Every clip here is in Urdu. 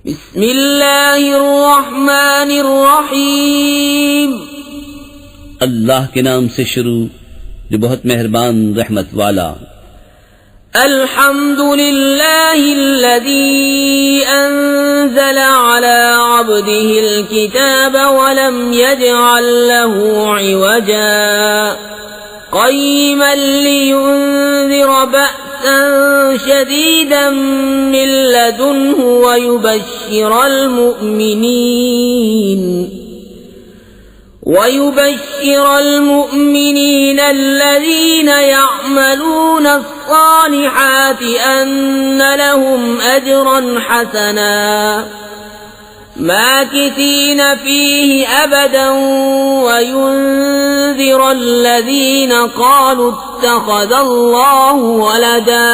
بسم اللہ الرحمن الرحیم، اللہ کے نام سے شروع جو بہت مہربان رحمت والا۔ الحمد للہ الذی انزل علی عبده الكتاب ولم يجعل له عوجا قیما لینذر بأسا شدیدا من لدنه ويبشر المؤمنين الذين يعملون الصالحات أن لهم أجرا حسنا ماكثين فيه أبدا وينذر الذين قالوا اتخذ الله ولدا۔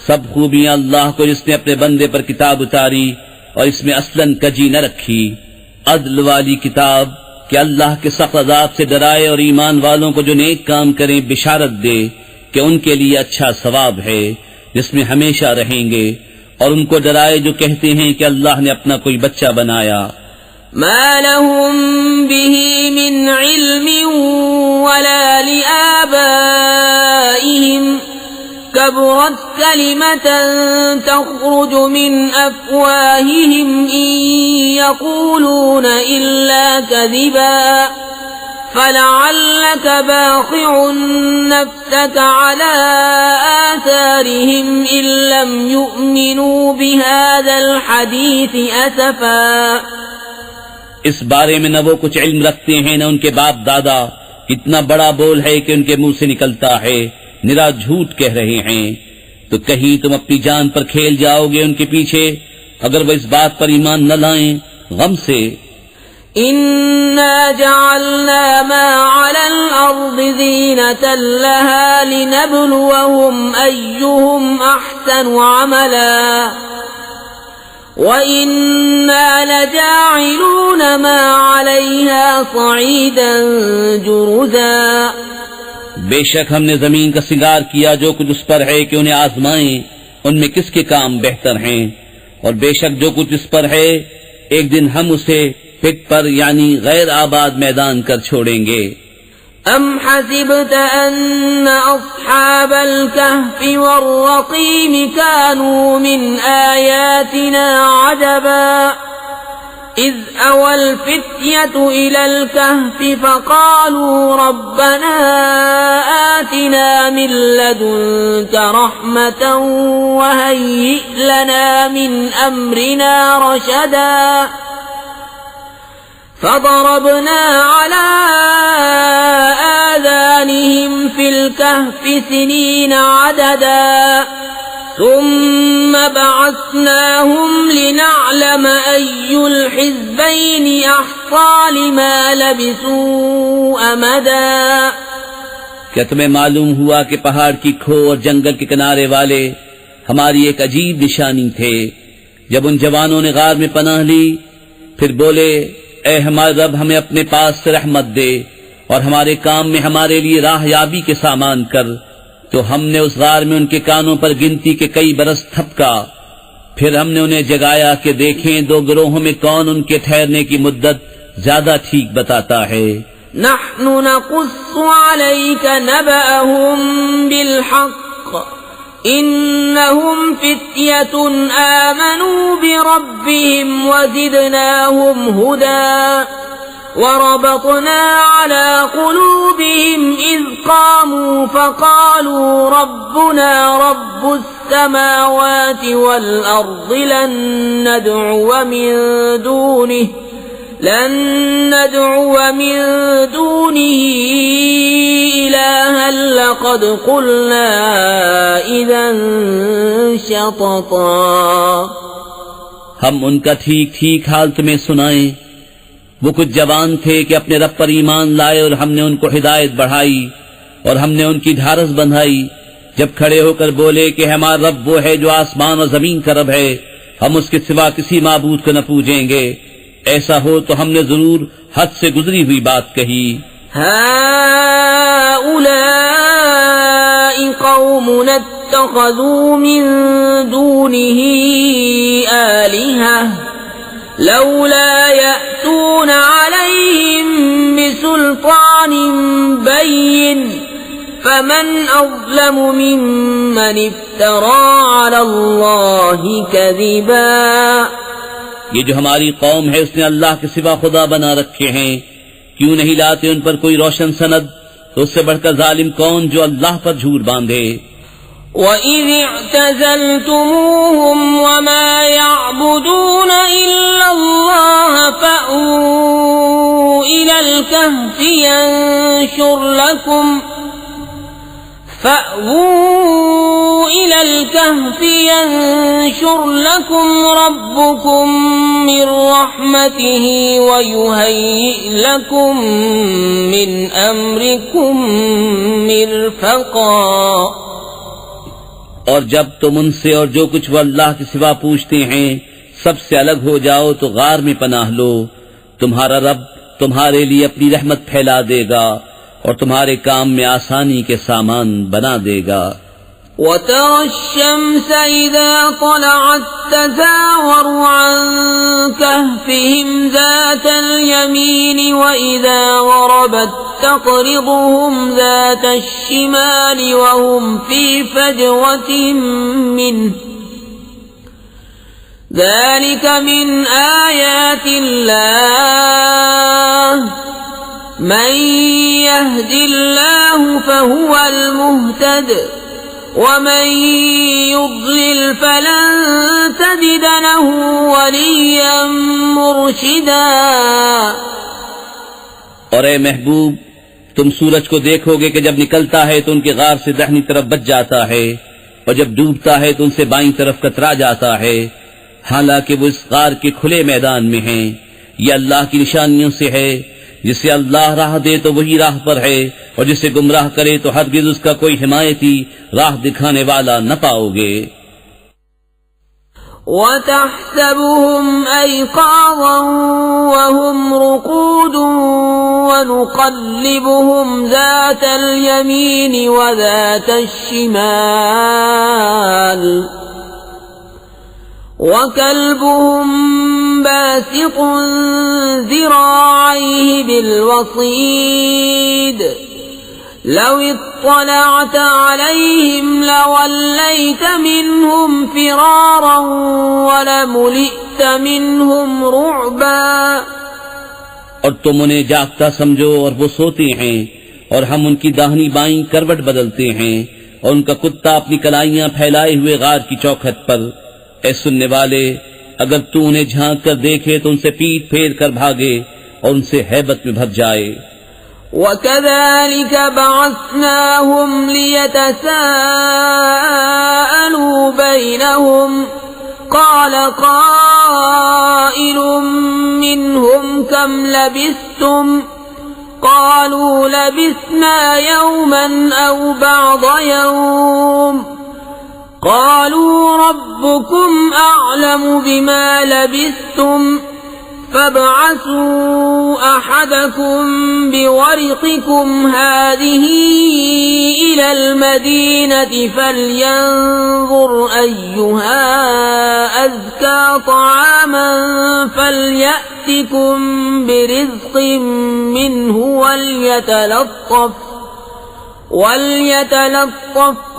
سب خوبیاں اللہ کو جس نے اپنے بندے پر کتاب اتاری اور اس میں اصلاً کجی نہ رکھی، عدل والی کتاب کہ اللہ کے سخت عذاب سے ڈرائے اور ایمان والوں کو جو نیک کام کریں بشارت دے کہ ان کے لیے اچھا ثواب ہے جس میں ہمیشہ رہیں گے، اور ان کو ڈرائے جو کہتے ہیں کہ اللہ نے اپنا کوئی بچہ بنایا۔ ما لهم به من علم ولا لآبائهم كبرت كلمة تخرج من أفواههم إن يقولون إلا كذبا فلعلك باخع نفسك على آثارهم إن لم يؤمنوا بهذا الحديث أسفا۔ اس بارے میں نہ وہ کچھ علم رکھتے ہیں نہ ان کے باپ دادا، کتنا بڑا بول ہے کہ ان کے منہ سے نکلتا ہے، نرا جھوٹ کہہ رہے ہیں۔ تو کہیں تم اپنی جان پر کھیل جاؤ گے ان کے پیچھے اگر وہ اس بات پر ایمان نہ لائیں غم سے۔ إنا جعلنا ما على الأرض زينة لها لنبلوهم أيهم أحسن عملا وإنا لجاعلون ما عليها صعيدا جرزا۔ بے شک ہم نے زمین کا سنگار کیا جو کچھ اس پر ہے کہ انہیں آزمائیں ان میں کس کے کام بہتر ہیں، اور بے شک جو کچھ اس پر ہے ایک دن ہم اسے پٹ پر یعنی غیر آباد میدان کر چھوڑیں گے۔ ام حسبت ان اصحاب الكهف والرقيم كانوا من آياتنا عجبا اذ اوى الفتية الى الكهف فقالوا ربنا آتنا من لدنك رحمة وهيئ لنا من امرنا رشدا فضربنا على آذانهم في الكهف سنين عددا ثم بعثناهم لنعلم أي الحزبين أحصى لما لبثوا أمدا۔ کیا تمہیں معلوم ہوا کہ پہاڑ کی کھو اور جنگل کے کنارے والے ہماری ایک عجیب نشانی تھے؟ جب ان جوانوں نے غار میں پناہ لی پھر بولے اے ہمارے رب ہمیں اپنے پاس سے رحمت دے اور ہمارے کام میں ہمارے لیے راہ یابی کے سامان کر، تو ہم نے اس غار میں ان کے کانوں پر گنتی کے کئی برس تھپکا، پھر ہم نے انہیں جگایا کہ دیکھیں دو گروہوں میں کون ان کے ٹھہرنے کی مدت زیادہ ٹھیک بتاتا ہے۔ نحن نقص عليك نبأهم بالحق إنهم فتية آمنوا بربهم وزدناهم هدى وربطنا على قلوبهم إذ قاموا فقالوا ربنا رب السماوات والأرض لن ندعو من دونه إلها لقد قلنا إذا شططا۔ ہم ان کا ٹھیک ٹھیک حال تمہیں سنائیں۔ وہ کچھ جوان تھے کہ اپنے رب پر ایمان لائے اور ہم نے ان کو ہدایت بڑھائی اور ہم نے ان کی ڈھارس بندھائی، جب کھڑے ہو کر بولے کہ ہمارا رب وہ ہے جو آسمان اور زمین کا رب ہے، ہم اس کے سوا کسی معبود کو نہ پوجیں گے، ایسا ہو تو ہم نے ضرور حد سے گزری ہوئی بات کہی۔ هؤلاء قوم اتخذوا من دونه لولا يأتون عليهم بسلطان بين فمن أظلم ممن افترى على الله كذبا. یہ جو ہماری قوم ہے اس نے اللہ کے سوا خدا بنا رکھے ہیں، کیوں نہیں لاتے ان پر کوئی روشن سند؟ تو اس سے بڑھ کر ظالم کون جو اللہ پر جھوٹ باندھے. وَإِذِ اعْتَزَلْتُمُوهُمْ وَمَا يَعْبُدُونَ إِلَّا اللَّهَ فَأْوُوا إِلَى الْكَهْفِ يَنشُرْ لَكُمْ رَبُّكُمْ مِنْ رَحْمَتِهِ وَيُهَيِّئْ لَكُمْ مِنْ أَمْرِكُمْ مِرْفَقًا. اور جب تم ان سے اور جو کچھ وہ اللہ کے سوا پوچھتے ہیں سب سے الگ ہو جاؤ تو غار میں پناہ لو، تمہارا رب تمہارے لیے اپنی رحمت پھیلا دے گا اور تمہارے کام میں آسانی کے سامان بنا دے گا. وَتَرَى الشَّمْسَ إِذَا طَلَعَتْ تَزَاوَرُ عَنْ كَهْفِهِمْ ذَاتَ الْيَمِينِ وَإِذَا غَرَبَتْ تَقْرِضُهُمْ ذَاتَ الشِّمَالِ وَهُمْ فِي فَجْوَةٍ مِّنْهُ. ذَلِكَ مِنْ آيَاتِ اللَّهِ مَن يَهْدِ اللَّهُ فَهُوَ الْمُهْتَدِ وَمَن يُضْلِلْ فَلَن تَجِدَ لَهُ وَلِيًّا مُرْشِدًا. اور اے محبوب تم سورج کو دیکھو گے کہ جب نکلتا ہے تو ان کے غار سے داہنی طرف بچ جاتا ہے اور جب ڈوبتا ہے تو ان سے بائیں طرف کترا جاتا ہے، حالانکہ وہ اس غار کے کھلے میدان میں ہیں. یہ اللہ کی نشانیوں سے ہے، جسے اللہ راہ دے تو وہی راہ پر ہے اور جسے گمراہ کرے تو ہرگز اس کا کوئی حمایتی راہ دکھانے والا نہ پاؤ گے. وَتَحْسَبُهُمْ أَيْقَاظًا وَهُمْ رُقُودٌ وَنُقَلِّبُهُمْ ذَاتَ الْيَمِينِ وَذَاتَ الشِّمَالِ وَكَلْبُهُمْ بَاسِطٌ ذِرَاعَيْهِ بِالْوَصِيدِ لَوِ اطَّلَعْتَ عَلَيْهِمْ لَوَلَّيْتَ مِنْهُمْ فِرَارًا وَلَمُلِئْتَ مِنْهُمْ رُعْبًا. اور تم انہیں جاگتا سمجھو اور وہ سوتے ہیں، اور ہم ان کی داہنی بائیں کروٹ بدلتے ہیں اور ان کا کتا اپنی کلائیاں پھیلائے ہوئے غار کی چوکھٹ پر. اے سننے والے، اگر تو انہیں جھانک کر دیکھے تو ان سے پیٹ پھیر کر بھاگے اور ان سے ہیبت میں بھر جائے. وَكَذَلِكَ بَعَثْنَاهُمْ لِيَتَسَاءَلُوا بَيْنَهُمْ قَالَ قَائِلٌ مِّنْهُمْ كَمْ لَبِثْتُمْ قَالُوا لَبِثْنَا يَوْمًا أَوْ بَعْضَ يَوْمٍ قالوا ربكم أعلم بما لبثتم فابعثوا أحدكم بورقكم هذه إلى المدينة فلينظر أيها أزكى طعاما فليأتكم برزق منه وليتلطف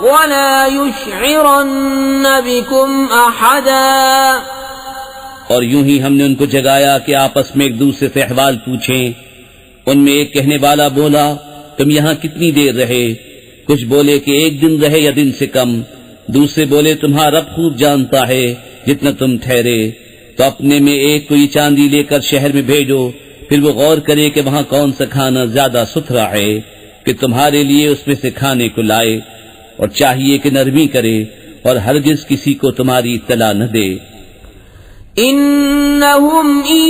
ولا يشعرن بكم أحدا. اور یوں ہی ہم نے ان کو جگایا کہ آپس میں ایک دوسرے سے احوال پوچھیں. ان میں ایک کہنے والا بولا تم یہاں کتنی دیر رہے؟ کچھ بولے کہ ایک دن رہے یا دن سے کم. دوسرے بولے تمہارا رب خوب جانتا ہے جتنا تم ٹھہرے. تو اپنے میں ایک کو یہ چاندی لے کر شہر میں بھیجو، پھر وہ غور کرے کہ وہاں کون سا کھانا زیادہ ستھرا ہے کہ تمہارے لیے اس میں سے کھانے کو لائے، اور چاہیے کہ نرمی کرے اور ہرگز کسی کو تمہاری اطلاع نہ دے. إنهم إن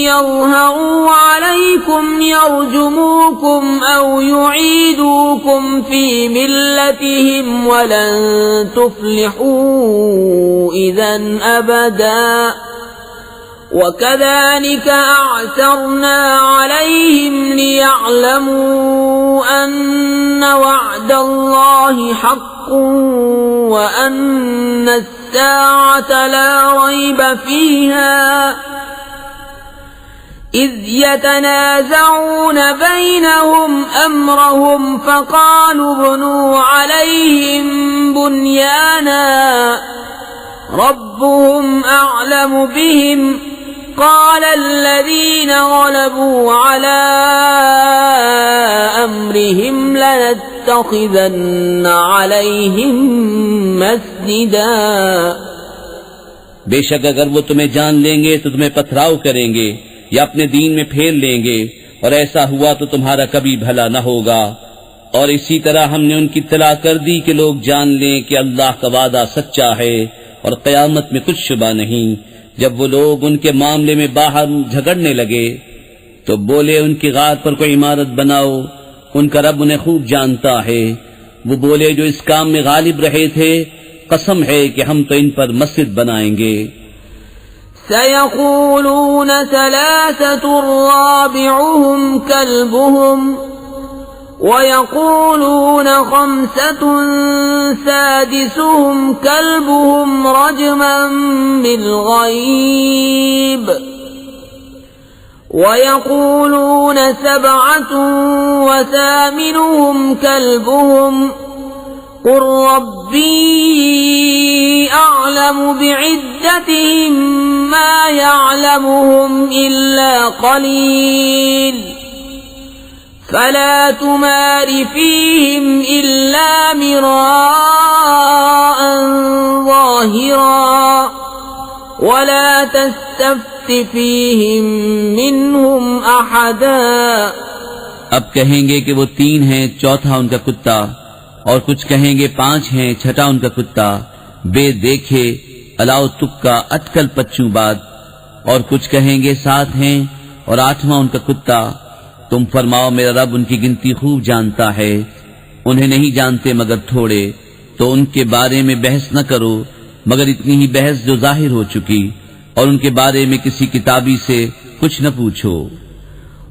يظهروا عليكم يرجموكم أو يعيدوكم في ملتهم ولن تفلحوا إذن أبدا. وكذلك أعثرنا عليهم ليعلموا أن وعد الله حق وأن الساعة لا ريب فيها إذ يتنازعون بينهم أمرهم فقالوا ابنوا عليهم بنيانا ربهم أعلم بهم قال الذين غلبوا على أمرهم لنتخذن عليهم مسجدا. بے شک اگر وہ تمہیں جان لیں گے تو تمہیں پتھراؤ کریں گے یا اپنے دین میں پھیر لیں گے، اور ایسا ہوا تو تمہارا کبھی بھلا نہ ہوگا. اور اسی طرح ہم نے ان کی اطلاع کر دی کہ لوگ جان لیں کہ اللہ کا وعدہ سچا ہے اور قیامت میں کچھ شبہ نہیں. جب وہ لوگ ان کے معاملے میں باہر جھگڑنے لگے تو بولے ان کی غار پر کوئی عمارت بناؤ، ان کا رب انہیں خوب جانتا ہے. وہ بولے جو اس کام میں غالب رہے تھے، قسم ہے کہ ہم تو ان پر مسجد بنائیں گے. سيقولون ثلاثة رابعهم كلبهم ويقولون خمسة سادسهم كلبهم رجما بالغيب ويقولون سبعة وثامنهم كلبهم قل ربي أعلم بعدتهم ما يعلمهم إلا قليل فلا تمار فيهم إلا مراء ظاهرا ولا تستفت فيهم منهم أحدا. اب کہیں گے کہ وہ 3 ہیں، چوتھا ان کا کتا، اور کچھ کہیں گے 5 ہیں، چھٹا ان کا کتا، بے دیکھے الاؤ تکا اٹکل پچو باد، اور کچھ کہیں گے 7 ہیں اور 8واں ان کا کتا. تم فرماؤ میرا رب ان کی گنتی خوب جانتا ہے، انہیں نہیں جانتے مگر تھوڑے، تو ان کے بارے میں بحث نہ کرو مگر اتنی ہی بحث جو ظاہر ہو چکی، اور ان کے بارے میں کسی کتابی سے کچھ نہ پوچھو.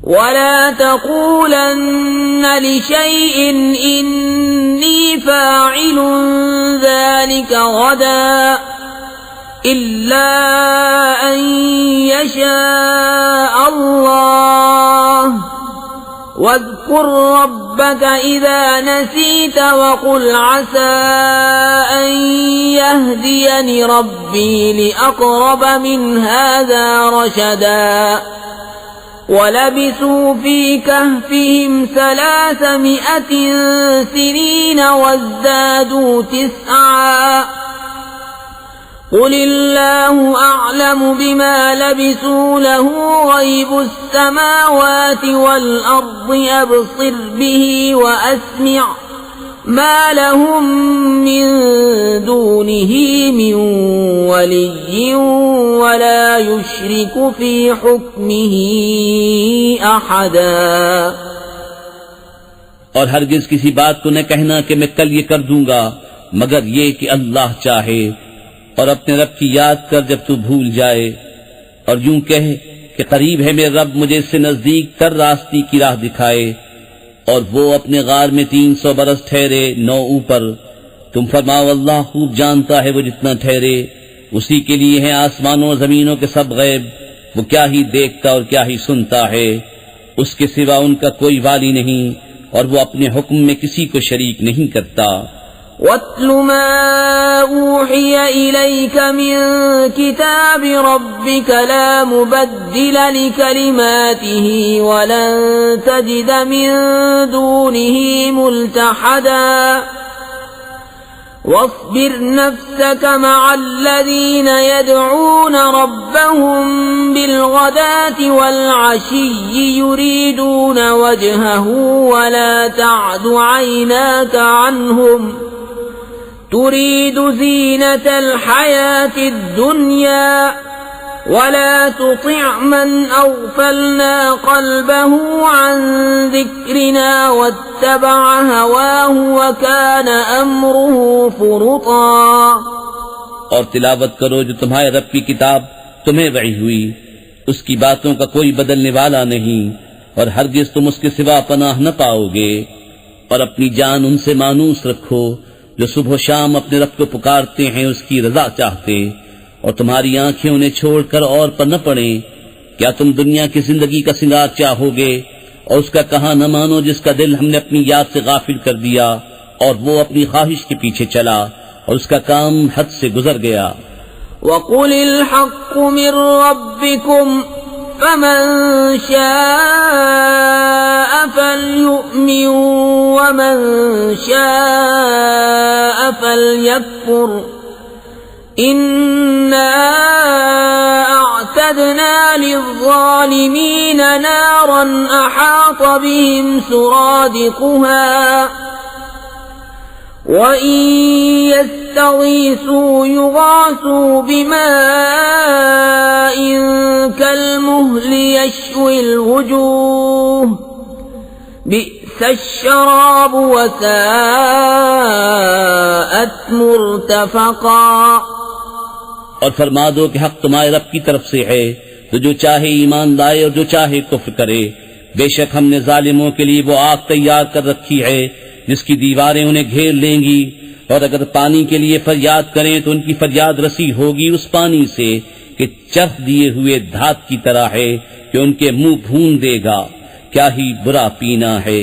ولا تقولن لشيء إني فاعل ذلك غدا إلا أن يشاء الله واذكر ربك إذا نسيت وقل عسى أن يهديني ربي لأقرب من هذا رشدا. وَلَبِثُوا فِي كَهْفِهِمْ 300 سِنِينَ وَازْدَادُوا 9 قُلِ اللَّهُ أَعْلَمُ بِمَا لَبِثُوا لَهُ غَيْبُ السَّمَاوَاتِ وَالْأَرْضِ أَبْصِرْ بِهِ وَأَسْمِعْ ما لهم من دونه من ولي ولا يشرك في حكمه أحدا. اور ہرگز کسی بات کو نہ کہنا کہ میں کل یہ کر دوں گا مگر یہ کہ اللہ چاہے، اور اپنے رب کی یاد کر جب تو بھول جائے، اور یوں کہے کہ قریب ہے میرا رب مجھے اس سے نزدیک تر راستی کی راہ دکھائے، اور وہ اپنے غار میں 300 برس ٹھہرے 9 اوپر. تم فرماؤ اللہ خوب جانتا ہے وہ جتنا ٹھہرے، اسی کے لیے ہیں آسمانوں اور زمینوں کے سب غیب، وہ کیا ہی دیکھتا اور کیا ہی سنتا ہے، اس کے سوا ان کا کوئی والی نہیں، اور وہ اپنے حکم میں کسی کو شریک نہیں کرتا. وَاتْلُ مَا أُوحِيَ إِلَيْكَ مِن كِتَابِ رَبِّكَ لَا مُبَدِّلَ لِكَلِمَاتِهِ وَلَن تَجِدَ مِن دُونِهِ مُلْتَحَدًا. وَاصْبِرْ نَفْسَكَ مَعَ الَّذِينَ يَدْعُونَ رَبَّهُم بِالْغَدَاةِ وَالْعَشِيِّ يُرِيدُونَ وَجْهَهُ وَلَا تَعْدُ عَيْنَاكَ عَنْهُمْ تريد زينة الحياة الدنيا ولا تطع من أغفلنا قلبه عن ذكرنا واتبع هواه وكان أمره فرطا. اور تلاوت کرو جو تمہارے رب کی کتاب تمہیں وحی ہوئی، اس کی باتوں کا کوئی بدلنے والا نہیں، اور ہرگز تم اس کے سوا پناہ نہ پاؤ گے. اور اپنی جان ان سے مانوس رکھو جو صبح و شام اپنے رب کو پکارتے ہیں، اس کی رضا چاہتے، اور تمہاری آنکھیں انہیں چھوڑ کر اور پر نہ پڑیں، کیا تم دنیا کی زندگی کا سنگار چاہو گے اور اس کا کہاں نہ مانو جس کا دل ہم نے اپنی یاد سے غافل کر دیا اور وہ اپنی خواہش کے پیچھے چلا اور اس کا کام حد سے گزر گیا. وَقُلِ الْحَقُّ مِنْ رَبِّكُمْ فَمَنْ شَاءَ فَلْيُؤْمِنْ وَمَنْ شَاءَ فَلْيَكْفُرْ إِنَّا أَعْتَدْنَا لِلظَّالِمِينَ نَارًا أَحَاطَ بِهِمْ سُرَادِقُهَا وَإِن يَسْتَغِيثُوا يُغَاثُوا بِمَاءٍ كَالْمُهْلِ يَشْوِي الْوُجُوهَ بِئْسَ الشَّرَابُ وَسَاءَتْ مُرْتَفَقًا. اور فرما دو کہ حق تمہارے رب کی طرف سے ہے، تو جو چاہے ایمان لائے اور جو چاہے کفر کرے. بے شک ہم نے ظالموں کے لیے وہ آگ تیار کر رکھی ہے جس کی دیواریں انہیں گھیر لیں گی، اور اگر پانی کے لیے فریاد کریں تو ان کی فریاد رسی ہوگی اس پانی سے کہ چرخ دیے ہوئے دھات کی طرح ہے کہ ان کے منہ بھون دے گا. کیا ہی برا پینا ہے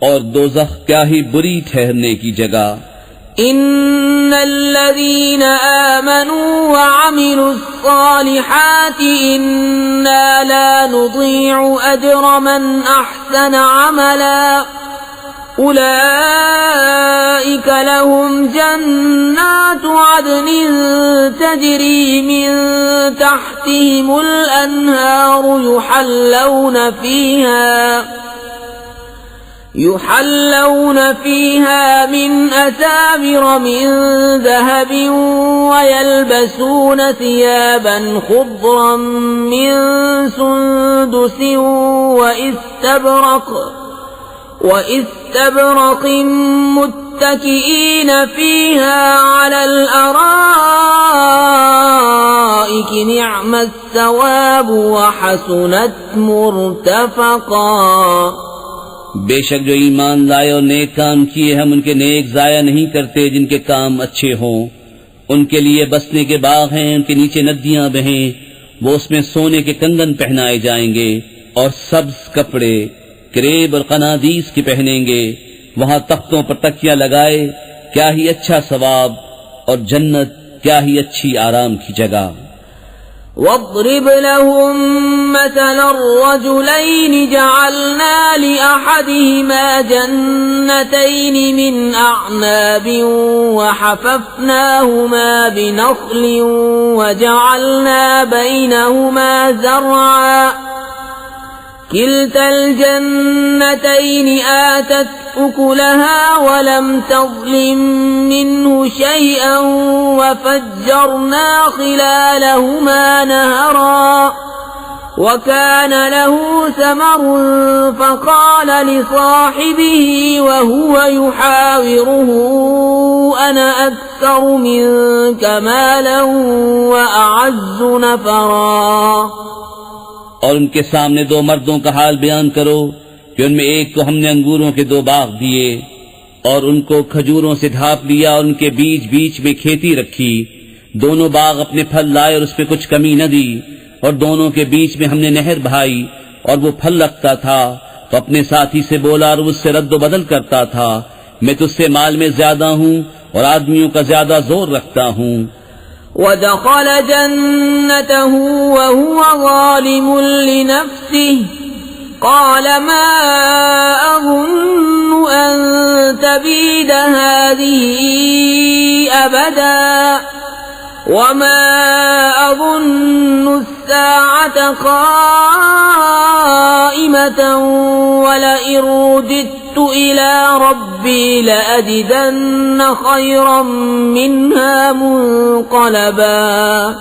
اور دوزخ کیا ہی بری ٹھہرنے کی جگہ. ان الذين آمنوا وعملوا الصالحات انا لا نضيع اجر من احسن عملا اولئك لهم جنات عدن تجري من تحتهم الانهار يحلون فيها من أساور من ذهب ويلبسون ثيابا خضرا من سندس واستبرق متكئين فيها على الأرائك نعم الثواب وحسنت مرتفقا. بے شک جو ایمان لائے اور نیک کام کیے ہم ان کے نیک ضائع نہیں کرتے جن کے کام اچھے ہوں. ان کے لیے بسنے کے باغ ہیں، ان کے نیچے ندیاں بہیں، وہ اس میں سونے کے کنگن پہنائے جائیں گے اور سبز کپڑے کریب اور قنادیس کے پہنیں گے. وہاں تختوں پر تکیہ لگائے، کیا ہی اچھا ثواب، اور جنت کیا ہی اچھی آرام کی جگہ. واضرب لهم مثل الرجلين جعلنا لأحدهما جنتين من أعناب وحففناهما بنخل وجعلنا بينهما زرعا كلتا الجنتين آتت أكلها ولم تظلم منه شيئا وفجرنا خلالهما نهرا وكان له ثمر فقال لصاحبه وهو يحاوره أنا أكثر منك مالا وأعز نفرا. اور ان کے سامنے دو مردوں کا حال بیان کرو کہ ان میں ایک کو ہم نے انگوروں کے 2 باغ دیے اور ان کو کھجوروں سے ڈھانپ لیا اور ان کے بیچ بیچ میں کھیتی رکھی. دونوں باغ اپنے پھل لائے اور اس میں کچھ کمی نہ دی، اور دونوں کے بیچ میں ہم نے نہر بہائی اور وہ پھل رکھتا تھا تو اپنے ساتھی سے بولا اور اس سے رد و بدل کرتا تھا، میں تجھ سے مال میں زیادہ ہوں اور آدمیوں کا زیادہ زور رکھتا ہوں. ودخل جنته وهو ظالم لنفسه قال ما أظن أن تبيد هذه أبدا وما أظن الساعة قائمة ولئن رددت إلى ربي لأجدن خيرا منها منقلبا.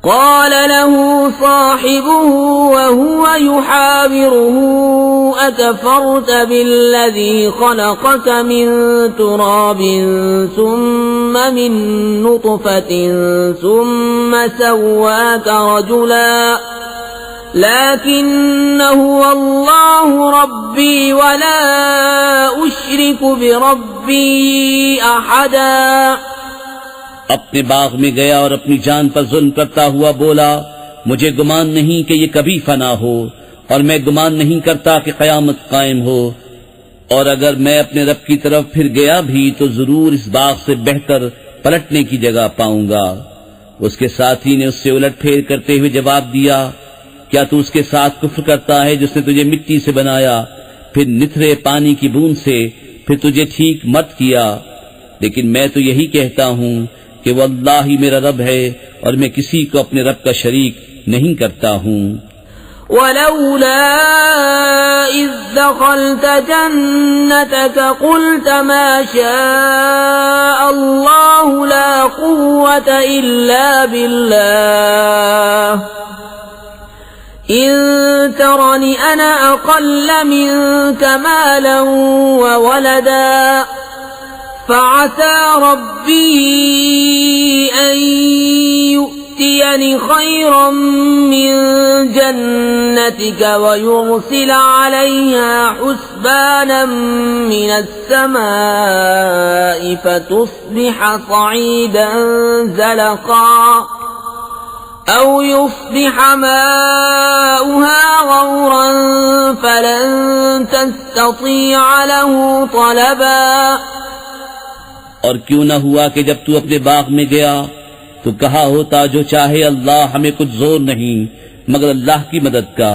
قال له صاحبه وهو يحاوره أكفرت بالذي خلقك من تراب ثم من نطفة ثم سواك رجلا لكن هو الله ربي ولا أشرك بربي أحدا. اپنے باغ میں گیا اور اپنی جان پر ظلم کرتا ہوا بولا مجھے گمان نہیں کہ یہ کبھی فنا ہو، اور میں گمان نہیں کرتا کہ قیامت قائم ہو، اور اگر میں اپنے رب کی طرف پھر گیا بھی تو ضرور اس باغ سے بہتر پلٹنے کی جگہ پاؤں گا۔ اس کے ساتھی نے اس سے الٹ پھیر کرتے ہوئے جواب دیا، کیا تو اس کے ساتھ کفر کرتا ہے جس نے تجھے مٹی سے بنایا، پھر نتھرے پانی کی بوند سے، پھر تجھے ٹھیک مت کیا؟ لیکن میں تو یہی کہتا ہوں کہ وہ اللہ ہی میرا رب ہے، اور میں کسی کو اپنے رب کا شریک نہیں کرتا ہوں۔ ولولا إذ دخلت جنتك قلت ما شاء الله لا قوة إلا بالله إن ترني أنا أقل منك مالا وولدا فعسى ربي أن يؤتيني خيرا من جنتك ويرسل عليها حسبانا من السماء فتصبح صعيدا زلقا أو يصبح ماؤها غورا فلن تستطيع له طلبا۔ اور کیوں نہ ہوا کہ جب تو اپنے باغ میں گیا تو کہا ہوتا جو چاہے اللہ، ہمیں کچھ زور نہیں مگر اللہ کی مدد کا۔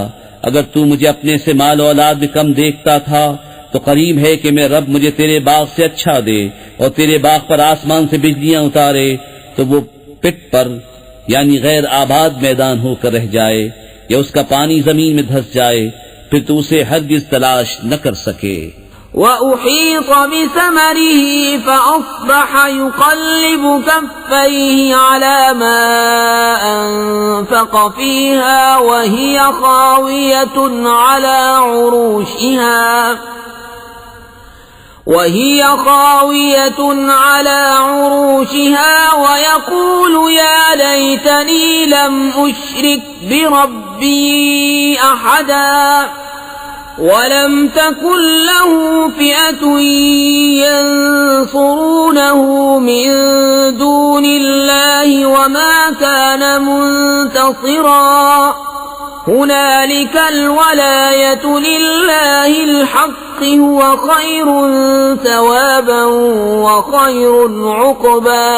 اگر تو مجھے اپنے سے مال و اولاد میں کم دیکھتا تھا تو قریب ہے کہ میں رب مجھے تیرے باغ سے اچھا دے، اور تیرے باغ پر آسمان سے بجلیاں اتارے تو وہ پٹ پر یعنی غیر آباد میدان ہو کر رہ جائے، یا اس کا پانی زمین میں دھس جائے، پھر تو اسے ہرگز تلاش نہ کر سکے۔ وَأُحِيطَ بِثَمَرِهِ فَأَصْبَحَ يُقَلِّبُ كَفَّيْهِ عَلَى مَا أَنفَقَ فِيهَا وَهِيَ خَاوِيَةٌ عَلَى عُرُوشِهَا وَيَقُولُ يَا لَيْتَنِي لَمْ أُشْرِكْ بِرَبِّي أَحَدًا وَلَمْ تَكُنْ لَهُ فِئَةٌ يَنصُرُونَهُ مِنْ دُونِ اللَّهِ وَمَا كَانَ مُنْتَصِرًا هُنَالِكَ الْوَلَايَةُ لِلَّهِ الْحَقِّ هُوَ خَيْرٌ ثَوَابًا وَخَيْرٌ عُقْبًا۔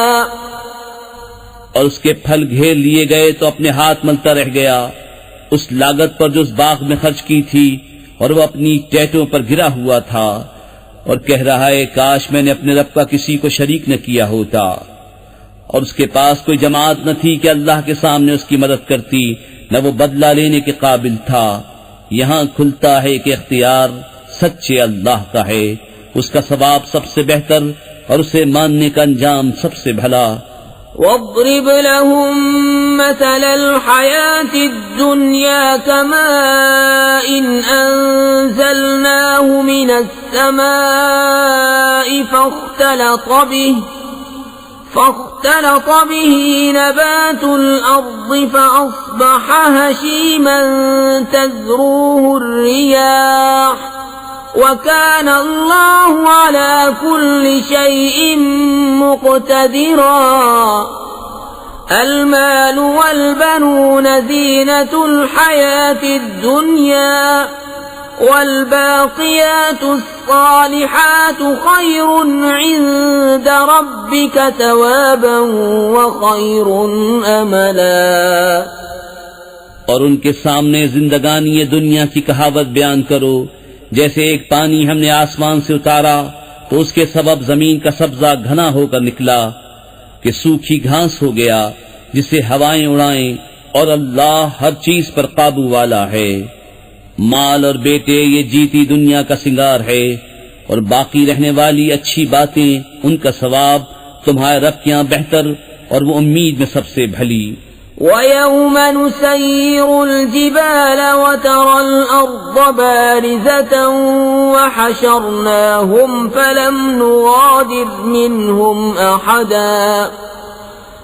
اور اس کے پھل گھیر لیے گئے تو اپنے ہاتھ ملتا رہ گیا اس لاگت پر جو اس باغ میں خرچ کی تھی، اور وہ اپنی ٹہنیوں پر گرا ہوا تھا، اور کہہ رہا ہے کاش میں نے اپنے رب کا کسی کو شریک نہ کیا ہوتا۔ اور اس کے پاس کوئی جماعت نہ تھی کہ اللہ کے سامنے اس کی مدد کرتی، نہ وہ بدلہ لینے کے قابل تھا۔ یہاں کھلتا ہے کہ اختیار سچے اللہ کا ہے، اس کا ثواب سب سے بہتر اور اسے ماننے کا انجام سب سے بھلا۔ وَاضْرِبْ لَهُم مَّثَلَ الْحَيَاةِ الدُّنْيَا كَمَاءٍ أَنزَلْنَاهُ مِنَ السَّمَاءِ فاختلط به نبات الأرض فأصبح هشيما تذروه الرياح وكان الله على كل شيء مقتدرا۔ المال والبنون زينة الحياة الدنيا والباقيات الصالحات خير عند ربك ثوابا وخير املا۔ اور ان کے سامنے زندگانی دنیا کی کہاوت بیان کرو، جیسے ایک پانی ہم نے آسمان سے اتارا تو اس کے سبب زمین کا سبزہ گھنا ہو کر نکلا کہ سوکھی گھاس ہو گیا جسے ہوائیں اڑائیں، اور اللہ ہر چیز پر قابو والا ہے۔ مال اور بیٹے یہ جیتی دنیا کا سنگار ہے، اور باقی رہنے والی اچھی باتیں ان کا ثواب تمہارے رب کے یہاں بہتر اور وہ امید میں سب سے بھلی۔ وَيَوْمَ نُسَيِّرُ الْجِبَالَ وَتَرَى الْأَرْضَ بَارِزَةً وَحَشَرْنَاهُمْ فَلَمْ نُغَادِرْ مِنْهُمْ أَحَدًا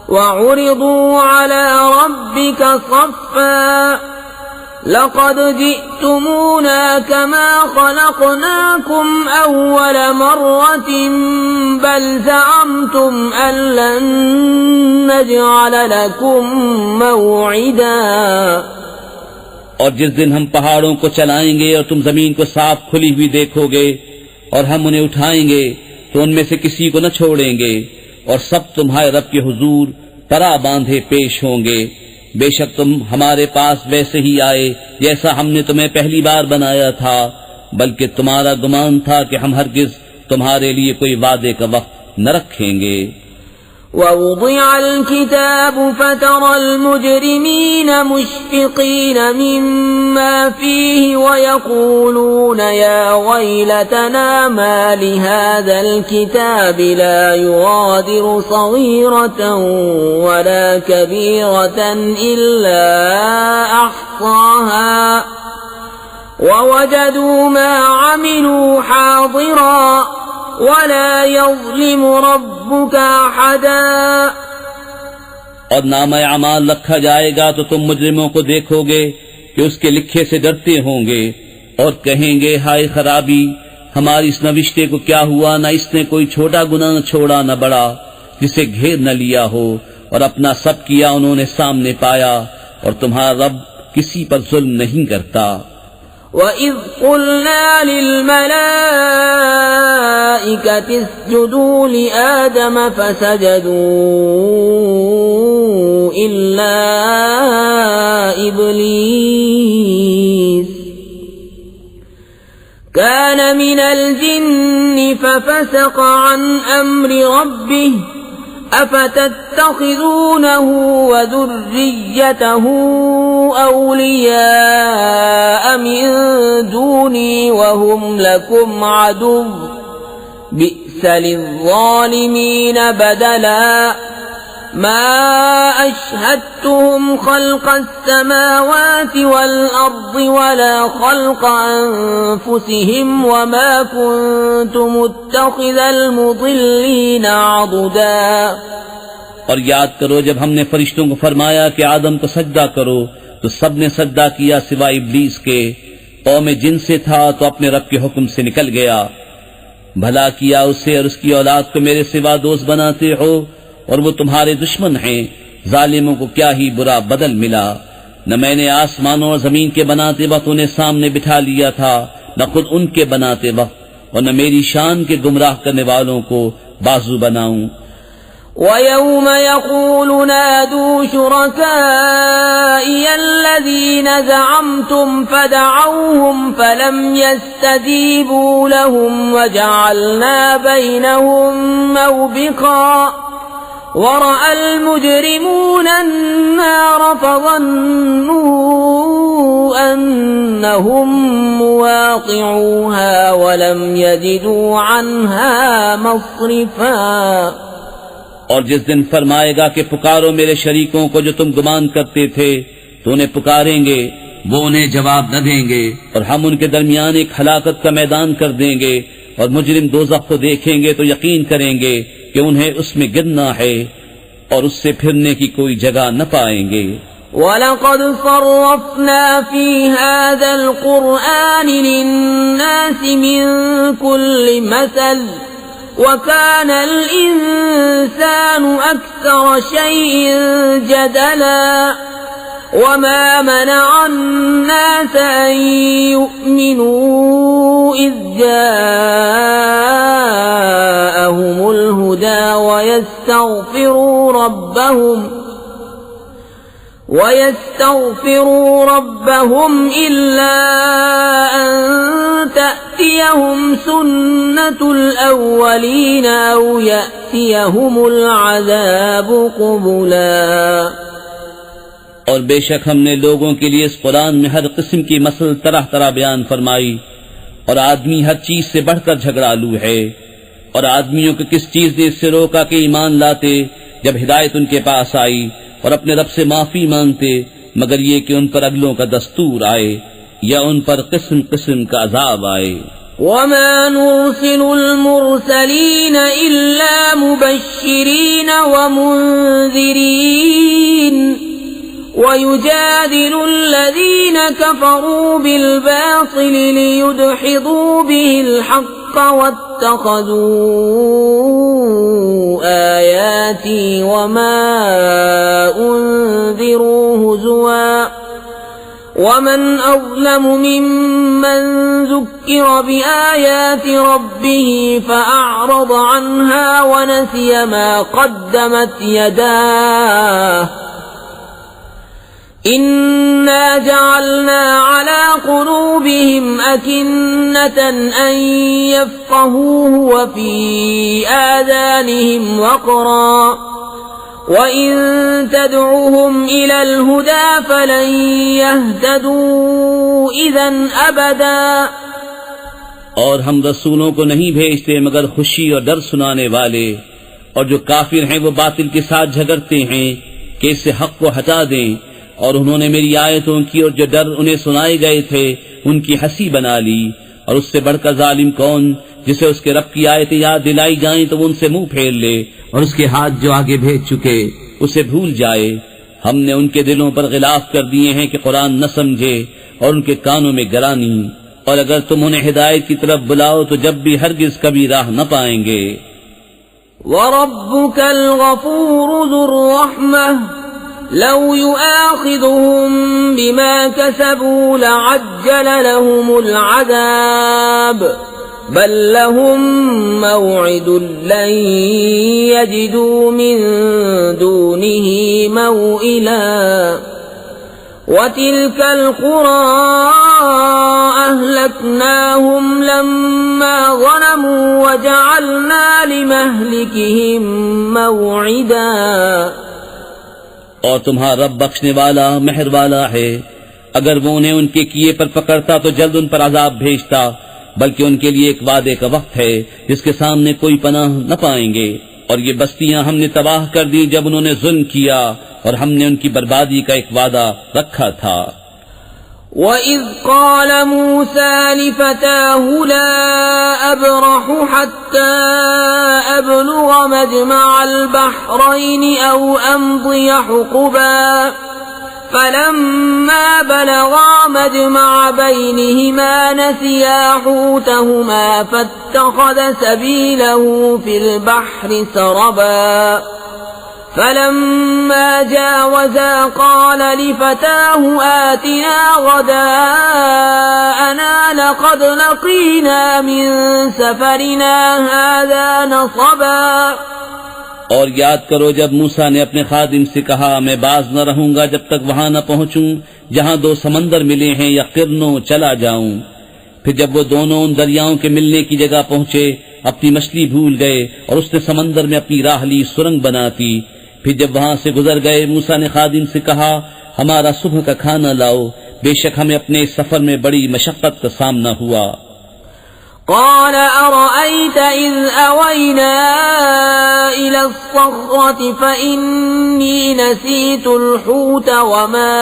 وَعُرِضُوا عَلَى رَبِّكَ صَفًّا لقد جئتمونا كما خلقناكم أول مرة بل زعمتم أن لن نجعل لكم موعدا. اور جس دن ہم پہاڑوں کو چلائیں گے اور تم زمین کو صاف کھلی ہوئی دیکھو گے اور ہم انہیں اٹھائیں گے تو ان میں سے کسی کو نہ چھوڑیں گے اور سب تمہارے رب کے حضور طرح باندھے پیش ہوں گے. بے شک تم ہمارے پاس ویسے ہی آئے جیسا ہم نے تمہیں پہلی بار بنایا تھا، بلکہ تمہارا گمان تھا کہ ہم ہرگز تمہارے لیے کوئی وعدے کا وقت نہ رکھیں گے. ووضع الكتاب فترى المجرمين مشفقين مما فيه ويقولون يا ويلتنا ما لهذا الكتاب لا يغادر صغيرة ولا كبيرة إلا أحصاها ووجدوا ما عملوا حاضرا ولا يظلم ربك احدا. اور نامہ اعمال رکھا جائے گا تو تم مجرموں کو دیکھو گے کہ اس کے لکھے سے ڈرتے ہوں گے اور کہیں گے ہائے خرابی ہماری اس نوشتے کو کیا ہوا، نہ اس نے کوئی چھوٹا گناہ چھوڑا نہ بڑا جسے گھیر نہ لیا ہو، اور اپنا سب کیا انہوں نے سامنے پایا اور تمہارا رب کسی پر ظلم نہیں کرتا. وَإِذْ قُلْنَا لِلْمَلَائِكَةِ اسْجُدُوا لِآدَمَ فَسَجَدُوا إِلَّا إِبْلِيسَ كَانَ مِنَ الْجِنِّ فَفَسَقَ عَنْ أَمْرِ رَبِّهِ أَفَتَتَّخِذُونَهُ وَذُرِّيَّتَهُ أَوْلِيَاءَ مِن دُونِي وَهُمْ لَكُمْ عَدُوٌّ بِئْسَ لِلظَّالِمِينَ بَدَلًا. مَا أَشْهَدتُّهُمْ خَلْقَ السَّمَاوَاتِ وَالْأَرْضِ وَلَا خَلْقَ أَنفُسِهِمْ وَمَا كُنتُ مُتَّخِذَ الْمُضِلِّينَ عَضُدًا. اور یاد کرو جب ہم نے فرشتوں کو فرمایا کہ آدم کو سجدہ کرو تو سب نے سجدہ کیا سوائے ابلیس کے. قوم جن سے تھا تو اپنے رب کے حکم سے نکل گیا. بھلا کیا اسے اور اس کی اولاد کو میرے سوا دوست بناتے ہو اور وہ تمہارے دشمن ہیں. ظالموں کو کیا ہی برا بدل ملا. نہ میں نے آسمانوں اور زمین کے بناتے وقت انہیں سامنے بٹھا لیا تھا، نہ خود ان کے بناتے وقت، اور نہ میری شان کے گمراہ کرنے والوں کو بازو بناؤں. وَيَوْمَ يَقُولُ نَادُوا شُرَكَائِيَ الَّذِينَ زَعَمْتُمْ فَدَعَوْهُمْ فَلَمْ يَسْتَجِيبُوا لَهُمْ وَجَعَلْنَا بَيْنَهُمْ مَوْبِقًا. وَرَأَى الْمُجْرِمُونَ النَّارَ فَظَنُّوا أَنَّهُمْ مُوَاقِعُوهَا وَلَمْ يَجِدُوا عَنْهَا مَصْرِفًا. اور جس دن فرمائے گا کہ پکارو میرے شریکوں کو جو تم گمان کرتے تھے تو انہیں پکاریں گے، وہ انہیں جواب نہ دیں گے، اور ہم ان کے درمیان ایک ہلاکت کا میدان کر دیں گے. اور مجرم دوزخ کو دیکھیں گے تو یقین کریں گے کہ انہیں اس میں گرنا ہے اور اس سے پھرنے کی کوئی جگہ نہ پائیں گے. وَلَقَدْ صَرَّفْنَا فِي هَذَا الْقُرْآنِ لِلنَّاسِ مِنْ كُلِّ مَثَلٍ وَكَانَ الْإِنسَانُ أَكْثَرَ شَيْءٍ جَدَلًا. وَمَا مَنَعَ النَّاسَ أَن يُؤْمِنُوا إِذْ جَاءَهُمُ الْهُدَى وَيَسْتَغْفِرُوا رَبَّهُمْ إِلَّا أَن تَأْتِيَهُمْ سُنَّةُ الْأَوَّلِينَ أَوْ يَأْتِيَهُمُ الْعَذَابُ قُبُلًا. اور بے شک ہم نے لوگوں کے لیے اس قرآن میں ہر قسم کی مسل طرح طرح بیان فرمائی، اور آدمی ہر چیز سے بڑھ کر جھگڑالو ہے. اور آدمیوں کو کس چیز نے اس سے روکا کہ ایمان لاتے جب ہدایت ان کے پاس آئی اور اپنے رب سے معافی مانگتے، مگر یہ کہ ان پر اگلوں کا دستور آئے یا ان پر قسم قسم کا عذاب آئے. وَمَا نُرْسِلُ الْمُرْسَلِينَ إِلَّا مُبَشِّرِينَ وَمُنذِرِينَ وَيُجَادِلُ الَّذِينَ كَفَرُوا بِالْبَاطِلِ لِيُدْحِضُوا بِهِ الْحَقَّ وَاتَّخَذُوا آيَاتِي وَمَا أُنذِرُوا هُزُوًا وَمَنْ أَظْلَمُ مِمَّنْ ذُكِّرَ بِآيَاتِ رَبِّهِ فَأَعْرَضَ عَنْهَا وَنَسِيَ مَا قَدَّمَتْ يَدَاهُ إِنَّا جَعَلْنَا عَلَى قُلُوبِهِمْ أَكِنَّةً أَن يَفْقَهُوهُ وَفِي آذَانِهِمْ وَقْرًا وَإِن تَدْعُهُمْ إِلَى الْهُدَى فَلَن يَهْتَدُوا إِذًا أَبَدًا۔ اور ہم رسولوں کو نہیں بھیجتے مگر خوشی اور ڈر سنانے والے، اور جو کافر ہیں وہ باطل کے ساتھ جھگڑتے ہیں کہ اس سے حق کو ہٹا دیں، اور انہوں نے میری آیتوں کی اور جو ڈر انہیں سنائے گئے تھے ان کی ہنسی بنا لی۔ اور اس سے بڑھ کر ظالم کون جسے اس کے رب کی آیتیں یاد دلائی جائیں تو وہ ان سے منہ پھیر لے، اور اس کے ہاتھ جو آگے بھیج چکے اسے بھول جائے۔ ہم نے ان کے دلوں پر غلاف کر دیے ہیں کہ قرآن نہ سمجھے، اور ان کے کانوں میں گرانی، اور اگر تم انہیں ہدایت کی طرف بلاؤ تو جب بھی ہرگز کبھی راہ نہ پائیں گے۔ وَرَبُّكَ الْغَفُورُ ذُو الرَّحْمَةِ لَوْ يُؤَاخِذُهُم بِمَا كَسَبُوا لَعَجَّلَ لَهُمُ الْعَذَابَ بَل لَّهُم مَّوْعِدٌ لَّن يَجِدُوا مِن دُونِهِ مَوْئِلًا وَتِلْكَ الْقُرَىٰ أَهْلَكْنَاهُمْ لَمَّا ظَلَمُوا وَجَعَلْنَا لِمَهْلِكِهِم مَّوْعِدًا۔ اور تمہارا رب بخشنے والا مہر والا ہے، اگر وہ انہیں ان کے کیے پر پکڑتا تو جلد ان پر عذاب بھیجتا، بلکہ ان کے لیے ایک وعدے کا وقت ہے جس کے سامنے کوئی پناہ نہ پائیں گے۔ اور یہ بستیاں ہم نے تباہ کر دی جب انہوں نے ظلم کیا، اور ہم نے ان کی بربادی کا ایک وعدہ رکھا تھا۔ وَإِذْ قَالَ مُوسَى لِفَتَاهُ لَا أَبْرَحُ حَتَّى أَبْلُغَ مَجْمَعَ الْبَحْرَيْنِ أَوْ أَمْضِيَ حُقُبًا فَلَمَّا بَلَغَا مَجْمَعَ بَيْنِهِمَا نَسِيَا حُوتَهُمَا فَاتَّخَذَ سَبِيلَهُ فِي الْبَحْرِ سَرَبًا فَلَمَّا جَاوَزَا قَالَ لِفَتَاهُ آتِنَا غَدَاءَنَا لَقَدْ لَقِينَا مِن سَفَرِنَا هَٰذَا نَصَبًا۔ اور یاد کرو جب موسیٰ نے اپنے خادم سے کہا میں باز نہ رہوں گا جب تک وہاں نہ پہنچوں جہاں دو سمندر ملے ہیں یا قرنوں چلا جاؤں۔ پھر جب وہ دونوں ان دریاؤں کے ملنے کی جگہ پہنچے اپنی مچھلی بھول گئے اور اس نے سمندر میں اپنی راہ لی سرنگ بناتی۔ پھر جب وہاں سے گزر گئے موسیٰ نے خادم سے کہا ہمارا صبح کا کھانا لاؤ، بے شک ہمیں اپنے اس سفر میں بڑی مشقت کا سامنا ہوا۔ قال أرأيت إذ أوينا إلى الصخرة فإني نسيت الحوت وما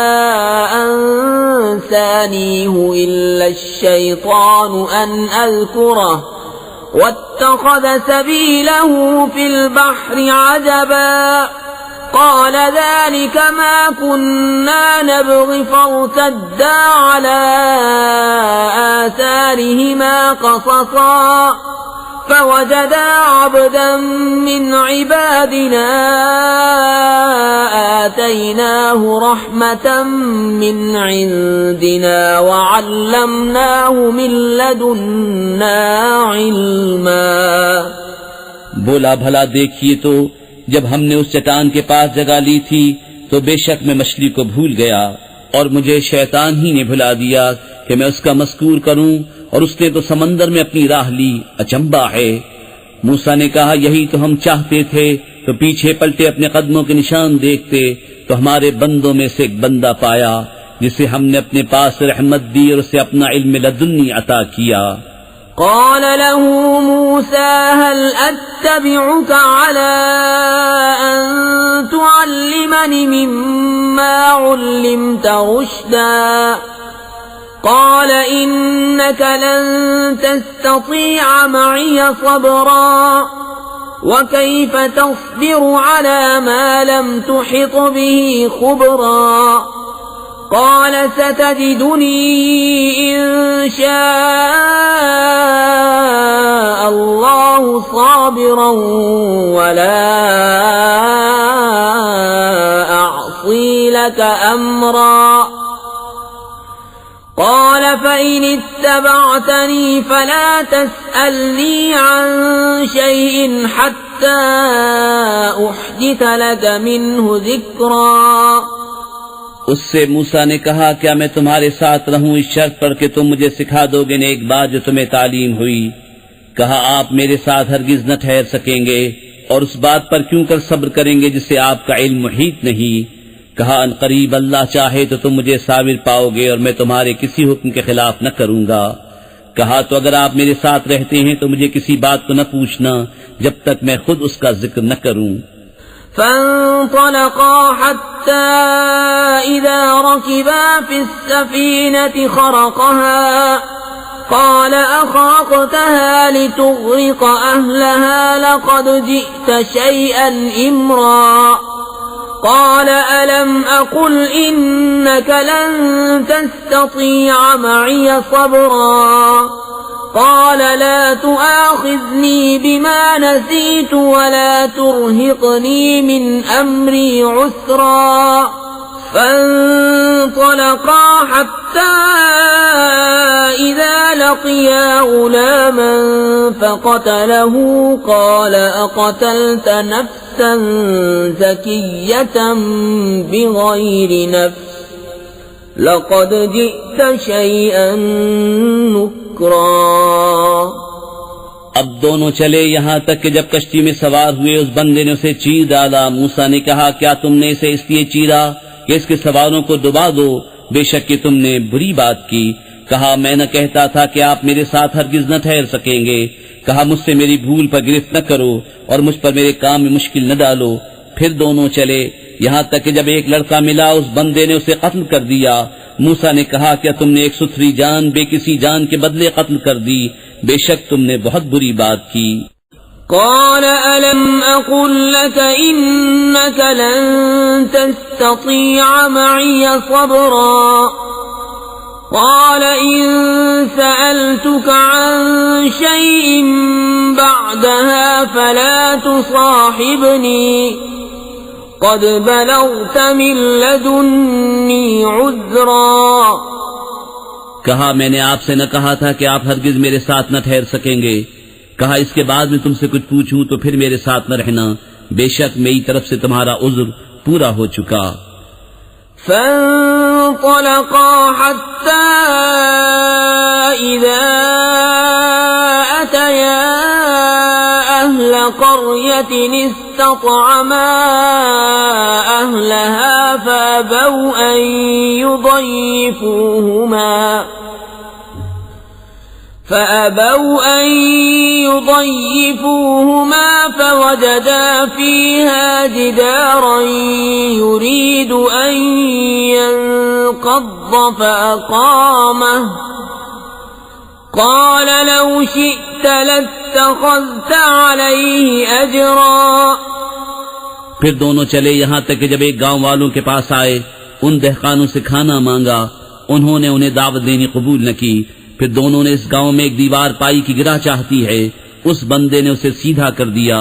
أنسانيه إلا الشيطان أن أذكره واتخذ سبيله في البحر عجبا قال ذلك ما كنا نبغي فارتدا على آثارهما قصصا فوجدا عبدا من عبادنا آتيناه رحمة من عندنا وعلمناه من لدنا علما۔ بولا بھلا دیکھیے تو جب ہم نے اس چٹان کے پاس جگہ لی تھی تو بے شک میں مچھلی کو بھول گیا اور مجھے شیطان ہی نے بھلا دیا کہ میں اس کا مذکور کروں اور اس نے تو سمندر میں اپنی راہ لی، اچنبا ہے۔ موسیٰ نے کہا یہی تو ہم چاہتے تھے، تو پیچھے پلٹے اپنے قدموں کے نشان دیکھتے تو ہمارے بندوں میں سے ایک بندہ پایا جسے ہم نے اپنے پاس رحمت دی اور اسے اپنا علم لدنی عطا کیا۔ قال له موسى هل أتبعك على أن تعلمني مما علمت رشدا قال إنك لن تستطيع معي صبرا وكيف تصبر على ما لم تحط به خبرا قال ستجدني إن شاء الله صابرا ولا أعصي لك أمرا قال فإن اتبعتني فلا تسألني عن شيء حتى أحدث لك منه ذكرا اس سے موسیٰ نے کہا کیا میں تمہارے ساتھ رہوں اس شرط پر کہ تم مجھے سکھا دو گے ایک بات جو تمہیں تعلیم ہوئی؟ کہا آپ میرے ساتھ ہرگز نہ ٹھہر سکیں گے، اور اس بات پر کیوں کر صبر کریں گے جس سے آپ کا علم محیط نہیں؟ کہا ان قریب اللہ چاہے تو تم مجھے صابر پاؤ گے اور میں تمہارے کسی حکم کے خلاف نہ کروں گا۔ کہا تو اگر آپ میرے ساتھ رہتے ہیں تو مجھے کسی بات کو نہ پوچھنا جب تک میں خود اس کا ذکر نہ کروں۔ فانطلقا حتى إذا ركبا في السفينة خرقها قال أخرقتها لتغرق أهلها لقد جئت شيئا إمرا قال ألم أقل إنك لن تستطيع معي صبرا قال لا تؤاخذني بما نسيت ولا ترهقني من أمري عسرا فانطلقا حتى إذا لقيا غلاما فقتله قال أقتلت نفسا زكية بغير نفس لقد جئت شيئا نكرا اب دونوں چلے یہاں تک کہ جب کشتی میں سوار ہوئے اس بندے نے اسے چیر ڈالا۔ موسیٰ نے کہا کیا تم نے اسے اس لیے چیرا کہ اس کے سواروں کو ڈبا دو؟ بے شک کہ تم نے بری بات کی۔ کہا میں نہ کہتا تھا کہ آپ میرے ساتھ ہرگز نہ ٹھہر سکیں گے۔ کہا مجھ سے میری بھول پر گرفت نہ کرو اور مجھ پر میرے کام میں مشکل نہ ڈالو۔ پھر دونوں چلے یہاں تک کہ جب ایک لڑکا ملا اس بندے نے اسے قتل کر دیا۔ موسیٰ نے کہا کیا تم نے ایک ستھری جان بے کسی جان کے بدلے قتل کر دی؟ بے شک تم نے بہت بری بات کی۔ قال ألم أقل لك إنك لن تستطيع معي صبرا قال إن سألتك عن شيء بعدها فلا تصاحبني قد بلغت من لدني عذرا کہا میں نے آپ سے نہ کہا تھا کہ آپ ہرگز میرے ساتھ نہ ٹھہر سکیں گے؟ کہا اس کے بعد میں تم سے کچھ پوچھوں تو پھر میرے ساتھ نہ رہنا، بے شک میری طرف سے تمہارا عذر پورا ہو چکا۔ فانطلقا حتى إذا أتيا أهل قرية استطعما أهلها فأبوا أن يضيفوهما فوجدا فيها جدارا يريد أن ينقض فأقامه قال لو شئت لاتخذت عليه أجرا پھر دونوں چلے یہاں تک کہ جب ایک گاؤں والوں کے پاس آئے، ان دہقانوں سے کھانا مانگا، انہوں نے انہیں دعوت دینی قبول نہ کی۔ پھر دونوں نے اس گاؤں میں ایک دیوار پائی کی گرہ چاہتی ہے، اس بندے نے اسے سیدھا کر دیا۔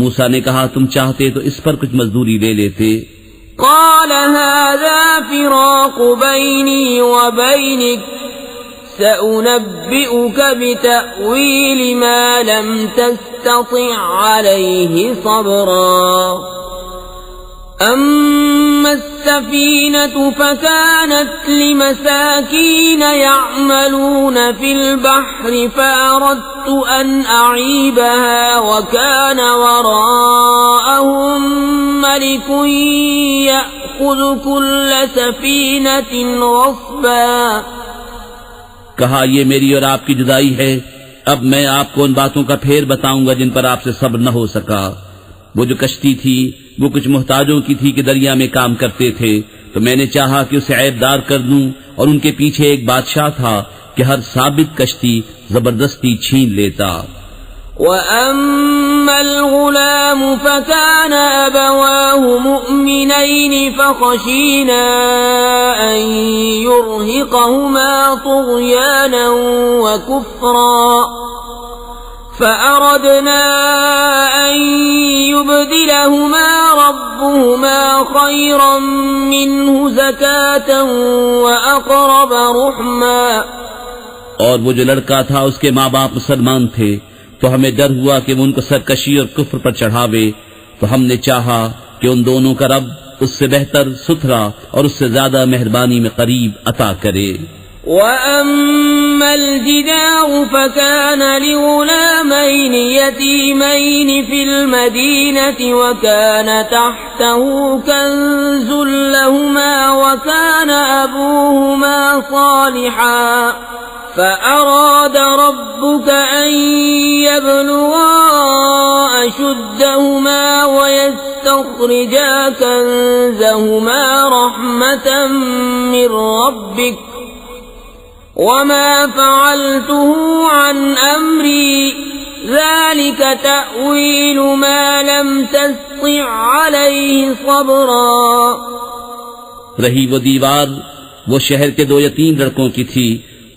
موسیٰ نے کہا تم چاہتے تو اس پر کچھ مزدوری لے لیتے۔ قال هذا فراق بيني وبينك سأنبئك بتأويل ما لم تستطع عليه صبرا أما السفينة فكانت لمساكين يعملون في البحر فأردت أن أعيبها وكان وراءهم ملك يأخذ كل سفينة غصبا کہا یہ میری اور آپ کی جدائی ہے، اب میں آپ کو ان باتوں کا پھیر بتاؤں گا جن پر آپ سے صبر نہ ہو سکا۔ وہ جو کشتی تھی وہ کچھ محتاجوں کی تھی کہ دریا میں کام کرتے تھے، تو میں نے چاہا کہ اسے عیب دار کر دوں، اور ان کے پیچھے ایک بادشاہ تھا کہ ہر ثابت کشتی زبردستی چھین لیتا۔ وَأَمَّا الغلام فكان أبواه مؤمنين فخشينا أن يرهقهما طغيانا وكفرا فأردنا أن يبدلهما ربهما خيرا منه زكاة وأقرب رحما. اور وہ جو لڑکا تھا اس کے ماں باپ مسلمان تھے تو ہمیں ڈر ہوا کہ وہ ان کو سرکشی اور کفر پر چڑھاوے، تو ہم نے چاہا کہ ان دونوں کا رب اس سے بہتر، ستھرا اور اس سے زیادہ مہربانی میں قریب عطا کرے. وَأَمَّا الْجِدَارُ فَكَانَ لِغُلَامَيْنِ يَتِيمَيْنِ فِي الْمَدِينَةِ وَكَانَ تَحْتَهُ كَنْزٌ لَهُمَا وَكَانَ أَبُوهُمَا صَالِحًا فأراد ربك أن يبلغا أشدهما ويستخرجا كنزهما رحمة من ربك وما فعلته عن أمري ذلك تأويل ما لم تستطع عليه صبرا. رہی وہ دیوار وہ شہر کے دو یتیم لڑکوں کی تھی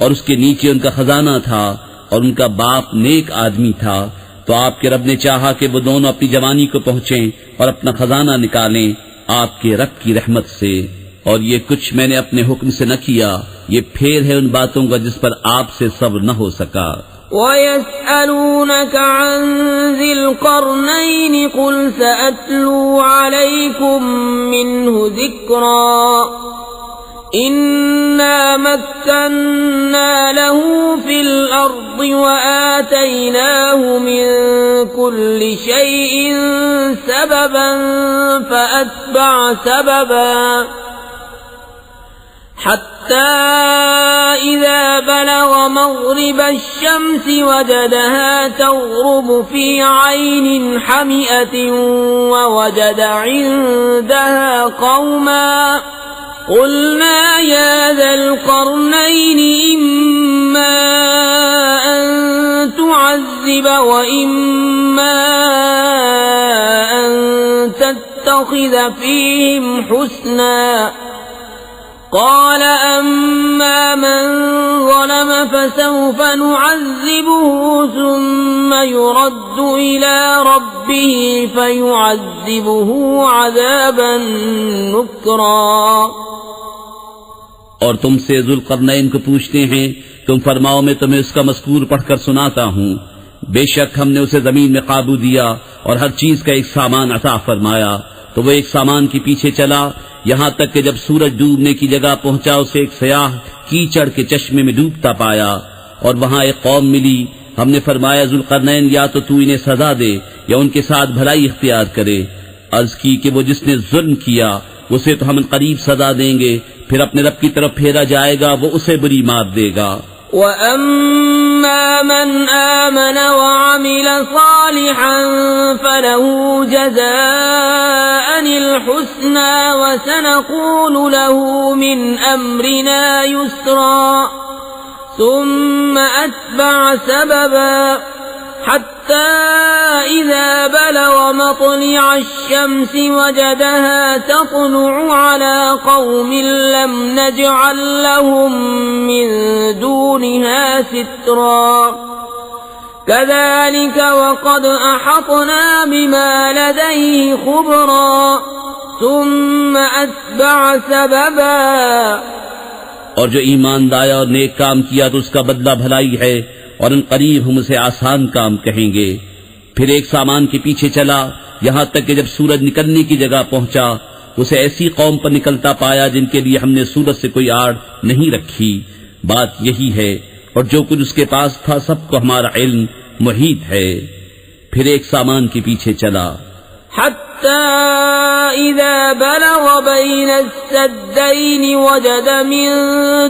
اور اس کے نیچے ان کا خزانہ تھا اور ان کا باپ نیک آدمی تھا، تو آپ کے رب نے چاہا کہ وہ دونوں اپنی جوانی کو پہنچیں اور اپنا خزانہ نکالیں آپ کے رب کی رحمت سے. اور یہ کچھ میں نے اپنے حکم سے نہ کیا، یہ پھیر ہے ان باتوں کا جس پر آپ سے صبر نہ ہو سکا. وَيَسْأَلُونَكَ عَنْ ذِي الْقَرْنَيْنِ قُلْ سَأَتْلُو عَلَيْكُمْ مِنْهُ ذِكْرًا إِنَّا مَكَّنَّا لَهُ فِي الْأَرْضِ وَآتَيْنَاهُ مِنْ كُلِّ شَيْءٍ سَبَبًا فَأَتْبَعَ سَبَبًا حَتَّى إِذَا بَلَغَ مَغْرِبَ الشَّمْسِ وَجَدَهَا تَغْرُبُ فِي عَيْنٍ حَمِئَةٍ وَوَجَدَ عِنْدَهَا قَوْمًا قلنا يا ذا القرنين إما أن تعذب وإما أن تتخذ فيهم حسنا قال أما من ظلم فسوف نعذبه ثم يرد إلى ربه فيعذبه عذابا نكرا. اور تم سے ذوالقرنین کو پوچھتے ہیں، تم فرماؤ میں تمہیں اس کا مذکور پڑھ کر سناتا ہوں. بے شک ہم نے اسے زمین میں قابو دیا اور ہر چیز کا ایک سامان عطا فرمایا، تو وہ ایک سامان کے پیچھے چلا یہاں تک کہ جب سورج ڈوبنے کی جگہ پہنچا اسے ایک سیاہ کیچڑ کے چشمے میں ڈوبتا پایا، اور وہاں ایک قوم ملی. ہم نے فرمایا ذوالقرنین یا تو انہیں سزا دے یا ان کے ساتھ بھلائی اختیار کرے. عرض کی کہ وہ جس نے ظلم کیا اسے تو ہم قریب سزا دیں گے، پھر اپنے رب کی طرف پھیرا جائے گا، وہ اسے بری مار دے گا. وَأَمَّا مَنْ آمَنَ وَعَمِلَ صَالِحًا فَلَهُ جَزَاءً الْحُسْنَى وَسَنَقُولُ لَهُ مِنْ أَمْرِنَا يُسْرًا ثُمَّ أَتْبَعَ سَبَبًا حَتَّى إِذَا بَلَغَ مَطْلِعَ الشَّمْسِ وَجَدَهَا تَطْلُعُ عَلَى قَوْمٍ لَمْ نَجْعَلْ لَهُم مِّن دُونِهَا سِتْرًا كَذَلِكَ وَقَدْ أَحَطْنَا بِمَا لَدَيْهِ خُبْرًا ثُمَّ أَتْبَعَ سَبَبًا. اور جو ایمان لایا اور نیک کام کیا تو اس کا بدلہ بھلائی ہے، اور ان قریب ہم اسے آسان کام کہیں گے. پھر ایک سامان کے پیچھے چلا یہاں تک کہ جب سورج نکلنے کی جگہ پہنچا اسے ایسی قوم پر نکلتا پایا جن کے لیے ہم نے سورج سے کوئی آڑ نہیں رکھی. بات یہی ہے، اور جو کچھ اس کے پاس تھا سب کو ہمارا علم محیط ہے. پھر ایک سامان کے پیچھے چلا حتى إذا بلغ بين السدين وجد من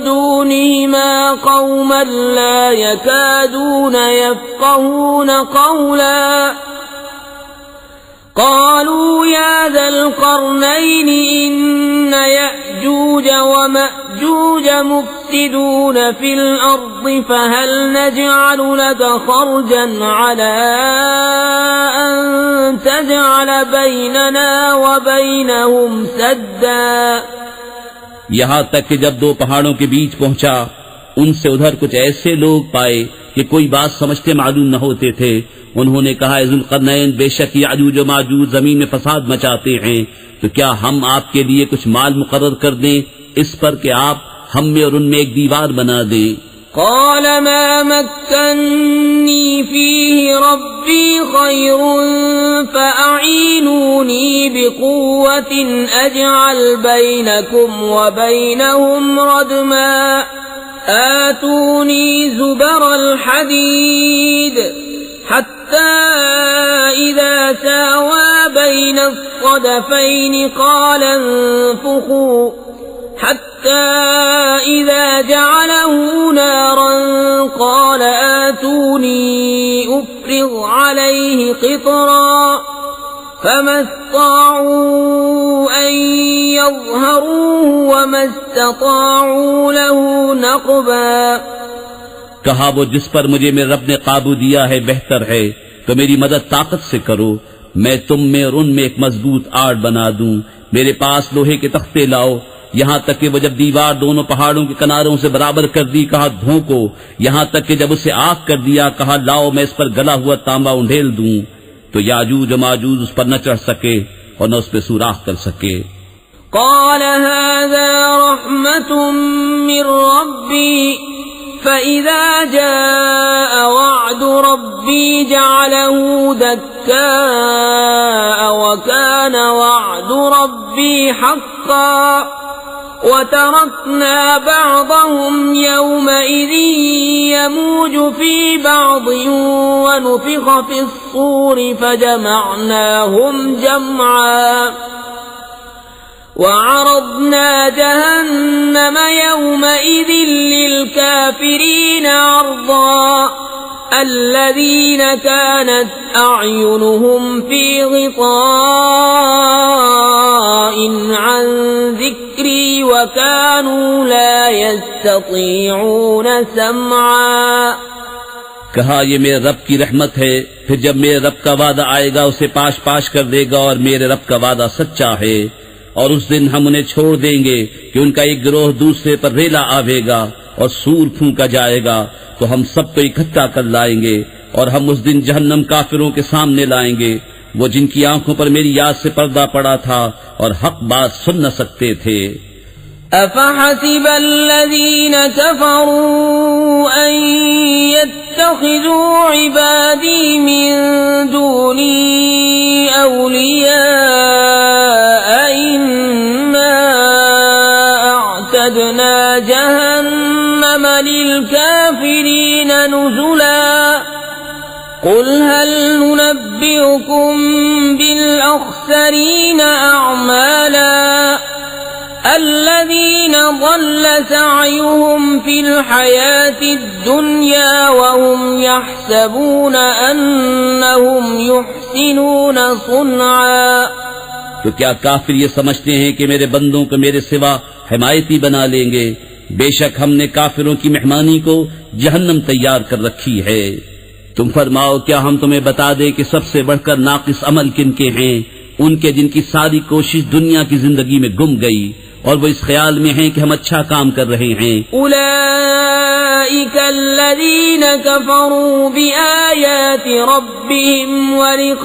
دونهما قوما لا يكادون يفقهون قولا قالوا يا ذا القرنين إن يأجوج ومأجوج مفسدون في الأرض فهل نجعل لك خرجا على أن تجعل بيننا وبينهم سدا؟ یہاں تک کہ جب دو پہاڑوں کے بیچ پہنچا ان سے ادھر کچھ ایسے لوگ پائے کہ کوئی بات سمجھتے معلوم نہ ہوتے تھے. انہوں نے کہا ذوالقرنین بے شک یاجوج و ماجوج زمین میں فساد مچاتے ہیں، تو کیا ہم آپ کے لیے کچھ مال مقرر کر دیں اس پر کہ آپ ہم میں اور ان میں ایک دیوار بنا دیں؟ قال ما مكنني فيه ربي خير فأعينوني بقوة أجعل بينكم وبينهم ردما آتوني زبر الحديد حتى إذا ساوى بين الصدفين قال انفخوا حتى إذا جعله نارا قال آتوني أفرغ عليه قطرا فما استطاعوا أن يظهروه وما استطاعوا له نقبا. کہا وہ جس پر مجھے میرے رب نے قابو دیا ہے بہتر ہے، تو میری مدد طاقت سے کرو، میں تم میں اور ان میں ایک مضبوط آڑ بنا دوں. میرے پاس لوہے کے تختے لاؤ. یہاں تک کہ وہ جب دیوار دونوں پہاڑوں کے کناروں سے برابر کر دی کہا دھونکو. یہاں تک کہ جب اسے آگ کر دیا کہا لاؤ میں اس پر گلا ہوا تانبا انڈھیل دوں. تو یاجوج و ماجوج اس پر نہ چڑھ سکے اور نہ اس پہ سوراخ کر سکے. قال هذا رحمة من ربي فإذا جاء وعد ربي جعله دكاء وكان وعد ربي حقا وتركنا بعضهم يومئذ يموج في بعض ونفخ في الصور فجمعناهم جمعا وعرضنا جهنم يومئذ للكافرين عرضا الذين كانت أعينهم في غطاء عن ذكري وكانوا لا يستطيعون سمعا. کہا یہ میرے رب کی رحمت ہے، پھر جب میرے رب کا وعدہ آئے گا اسے پاش پاش کر دے گا، اور میرے رب کا وعدہ سچا ہے. اور اس دن ہم انہیں چھوڑ دیں گے کہ ان کا ایک گروہ دوسرے پر ریلا آوے گا اور سور پھونکا جائے گا، تو ہم سب کو اکٹھا کر لائیں گے. اور ہم اس دن جہنم کافروں کے سامنے لائیں گے، وہ جن کی آنکھوں پر میری یاد سے پردہ پڑا تھا اور حق بات سن نہ سکتے تھے. أفحسب الذين كفروا أن يتخذوا عبادي من دوني أولياء إنا أعتدنا جهنم للكافرين نزلا. قل هل ننبئكم بالأخسرين أعمالا الذين ضل سعيهم في الحياة الدنيا وهم يحسبون أنهم يحسنون صنعا. تو کیا کافر یہ سمجھتے ہیں کہ میرے بندوں کو میرے سوا حمایتی بنا لیں گے؟ بے شک ہم نے کافروں کی مہمانی کو جہنم تیار کر رکھی ہے. تم فرماؤ کیا ہم تمہیں بتا دیں کہ سب سے بڑھ کر ناقص عمل کن کے ہیں؟ ان کے جن کی ساری کوشش دنیا کی زندگی میں گم گئی اور وہ اس خیال میں ہیں کہ ہم اچھا کام کر رہے ہیں. اولئک الذین کفروا بآیات ربهم ولقائه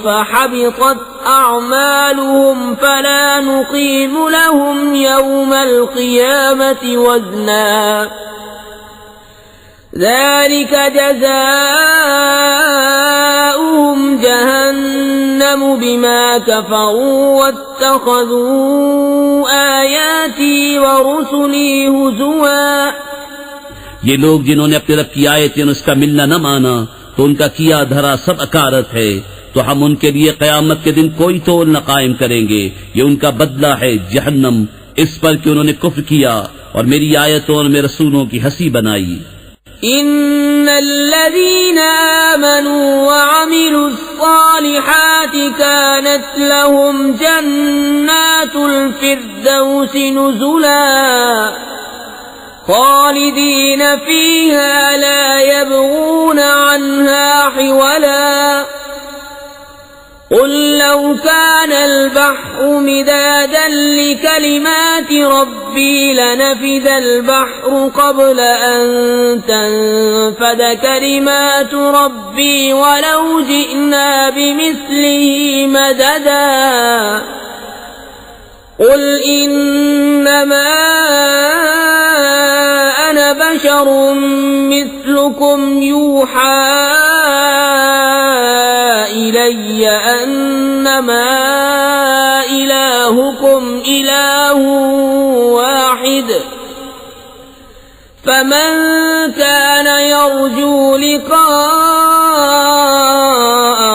فحبطت اعمالهم فلا نقیم لهم يوم القیامة وزنا ذلك جزاؤهم جهنم بما كفروا واتخذوا آياتي ورسلي هزوا. یہ لوگ جنہوں نے اپنے رب کی آیتیں اور اس کا ملنا نہ مانا تو ان کا کیا دھرا سب اکارت ہے، تو ہم ان کے لیے قیامت کے دن کوئی تول نہ قائم کریں گے. یہ ان کا بدلہ ہے جہنم، اس پر کہ انہوں نے کفر کیا اور میری آیتوں اور میرے رسولوں کی ہنسی بنائی. إن الذين آمنوا وعملوا الصالحات كانت لهم جنات الفردوس نزلا خالدين فيها لا يبغون عنها حولا قل لو كان البحر مدادا لكلمات ربي لنفد البحر قبل أن تنفد كلمات ربي ولو جئنا بمثله مددا قل إنما أنا بشر مثلكم يوحى إلي أنما إلهكم إله واحد فمن كان يرجو لقاء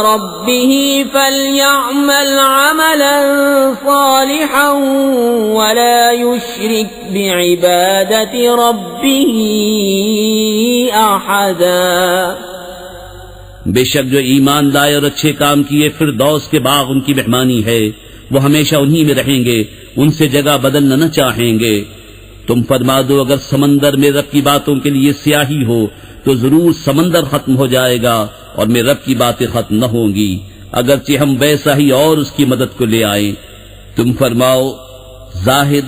ربه فليعمل عملا صالحا ولا يشرك بعبادة ربه أحدا بے شک جو ایمان لائے اور اچھے کام کیے فردوس کے باغ ان کی مہمانی ہے، وہ ہمیشہ انہی میں رہیں گے، ان سے جگہ بدلنا نہ چاہیں گے۔ تم فرما دو اگر سمندر میں رب کی باتوں کے لیے سیاہی ہو تو ضرور سمندر ختم ہو جائے گا اور میں رب کی باتیں ختم نہ ہوں گی، اگرچہ ہم ویسا ہی اور اس کی مدد کو لے آئیں۔ تم فرماؤ ظاہر